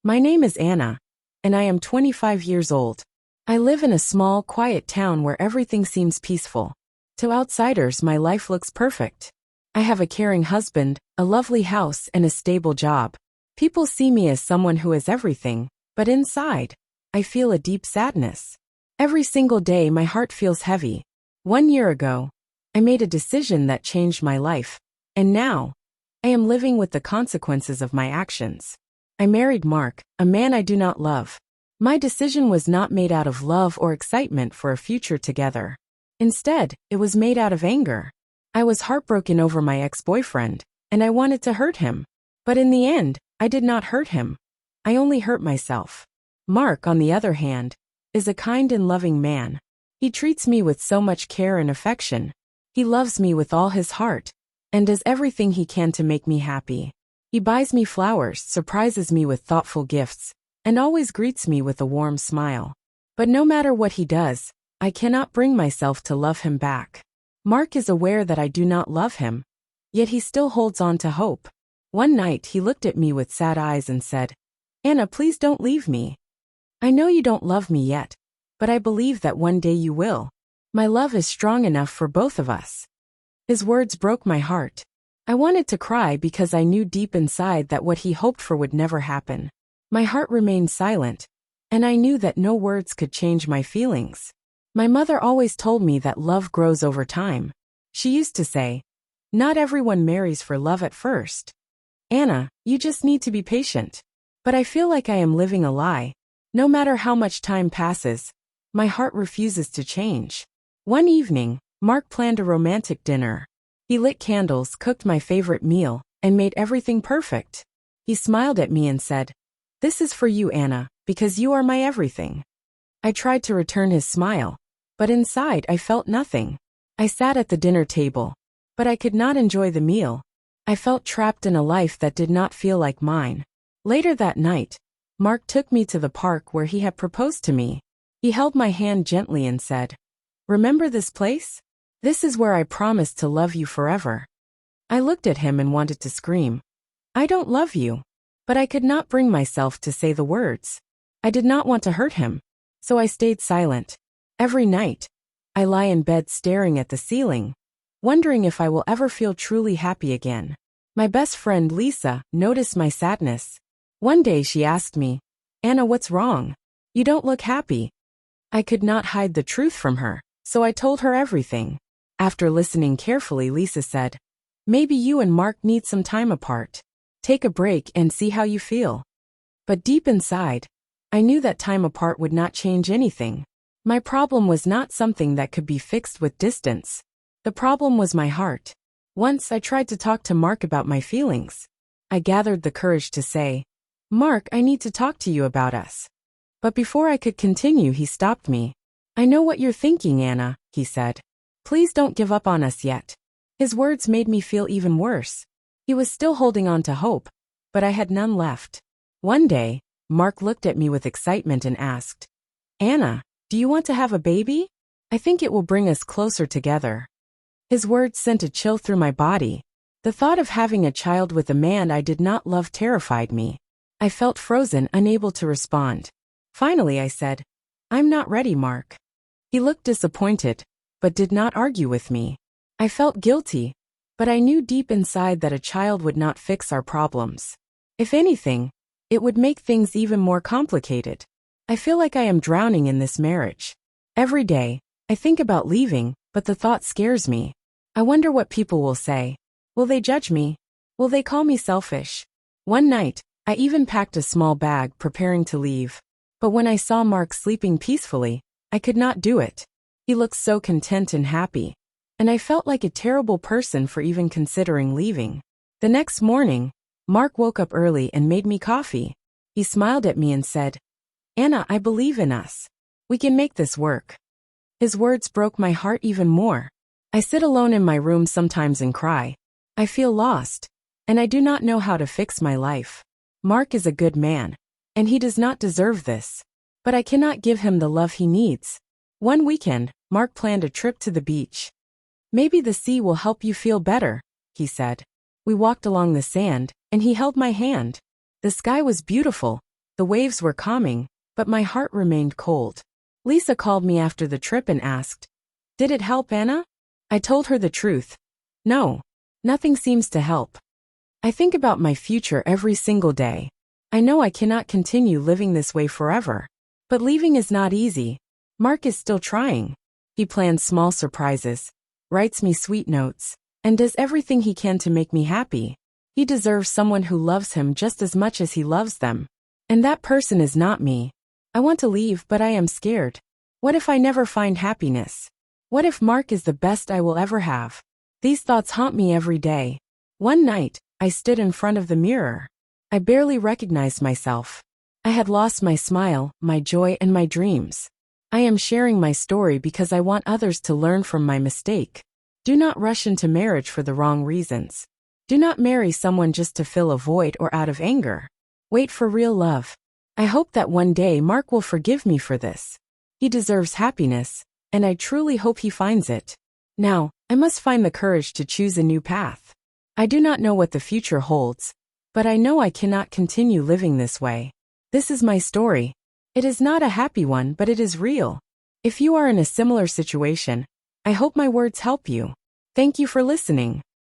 My name is Anna, and I am 25 years old. I live in a small, quiet town where everything seems peaceful. To outsiders, my life looks perfect. I have a caring husband, a lovely house, and a stable job. People see me as someone who has everything, but inside, I feel a deep sadness. Every single day my heart feels heavy. 1 year ago, I made a decision that changed my life, and now, I am living with the consequences of my actions. I married Mark, a man I do not love. My decision was not made out of love or excitement for a future together. Instead, it was made out of anger. I was heartbroken over my ex-boyfriend, and I wanted to hurt him. But in the end, I did not hurt him. I only hurt myself. Mark, on the other hand, is a kind and loving man. He treats me with so much care and affection. He loves me with all his heart, and does everything he can to make me happy. He buys me flowers, surprises me with thoughtful gifts, and always greets me with a warm smile. But no matter what he does, I cannot bring myself to love him back. Mark is aware that I do not love him, yet he still holds on to hope. One night he looked at me with sad eyes and said, "Anna, please don't leave me. I know you don't love me yet, but I believe that one day you will. My love is strong enough for both of us." His words broke my heart. I wanted to cry because I knew deep inside that what he hoped for would never happen. My heart remained silent, and I knew that no words could change my feelings. My mother always told me that love grows over time. She used to say, "Not everyone marries for love at first. Anna, you just need to be patient." But I feel like I am living a lie. No matter how much time passes, my heart refuses to change. One evening, Mark planned a romantic dinner. He lit candles, cooked my favorite meal, and made everything perfect. He smiled at me and said, "This is for you, Anna, because you are my everything." I tried to return his smile, but inside I felt nothing. I sat at the dinner table, but I could not enjoy the meal. I felt trapped in a life that did not feel like mine. Later that night, Mark took me to the park where he had proposed to me. He held my hand gently and said, "Remember this place? This is where I promised to love you forever." I looked at him and wanted to scream, "I don't love you." But I could not bring myself to say the words. I did not want to hurt him, so I stayed silent. Every night, I lie in bed staring at the ceiling, wondering if I will ever feel truly happy again. My best friend Lisa noticed my sadness. One day she asked me, "Anna, what's wrong? You don't look happy." I could not hide the truth from her, so I told her everything. After listening carefully, Lisa said, "Maybe you and Mark need some time apart. Take a break and see how you feel." But deep inside, I knew that time apart would not change anything. My problem was not something that could be fixed with distance. The problem was my heart. Once I tried to talk to Mark about my feelings. I gathered the courage to say, "Mark, I need to talk to you about us." But before I could continue, he stopped me. "I know what you're thinking, Anna," he said. "Please don't give up on us yet." His words made me feel even worse. He was still holding on to hope, but I had none left. One day, Mark looked at me with excitement and asked, "Anna, do you want to have a baby? I think it will bring us closer together." His words sent a chill through my body. The thought of having a child with a man I did not love terrified me. I felt frozen, unable to respond. Finally, I said, "I'm not ready, Mark." He looked disappointed, but did not argue with me. I felt guilty, but I knew deep inside that a child would not fix our problems. If anything, it would make things even more complicated. I feel like I am drowning in this marriage. Every day, I think about leaving, but the thought scares me. I wonder what people will say. Will they judge me? Will they call me selfish? One night, I even packed a small bag preparing to leave. But when I saw Mark sleeping peacefully, I could not do it. He looked so content and happy, and I felt like a terrible person for even considering leaving. The next morning, Mark woke up early and made me coffee. He smiled at me and said, "Anna, I believe in us. We can make this work." His words broke my heart even more. I sit alone in my room sometimes and cry. I feel lost, and I do not know how to fix my life. Mark is a good man, and he does not deserve this. But I cannot give him the love he needs. One weekend, Mark planned a trip to the beach. "Maybe the sea will help you feel better," he said. We walked along the sand, and he held my hand. The sky was beautiful, The waves were calming, but my heart remained cold. Lisa called me after the trip and asked, "Did it help, Anna?" I told her the truth. No, nothing seems to help. I think about my future every single day. I know I cannot continue living this way forever. But leaving is not easy. Mark is still trying. He plans small surprises, writes me sweet notes, and does everything he can to make me happy. He deserves someone who loves him just as much as he loves them. And that person is not me. I want to leave, but I am scared. What if I never find happiness? What if Mark is the best I will ever have? These thoughts haunt me every day. One night, I stood in front of the mirror. I barely recognized myself. I had lost my smile, my joy, and my dreams. I am sharing my story because I want others to learn from my mistake. Do not rush into marriage for the wrong reasons. Do not marry someone just to fill a void or out of anger. Wait for real love. I hope that one day Mark will forgive me for this. He deserves happiness, and I truly hope he finds it. Now, I must find the courage to choose a new path. I do not know what the future holds, but I know I cannot continue living this way. This is my story. It is not a happy one, but it is real. If you are in a similar situation, I hope my words help you. Thank you for listening.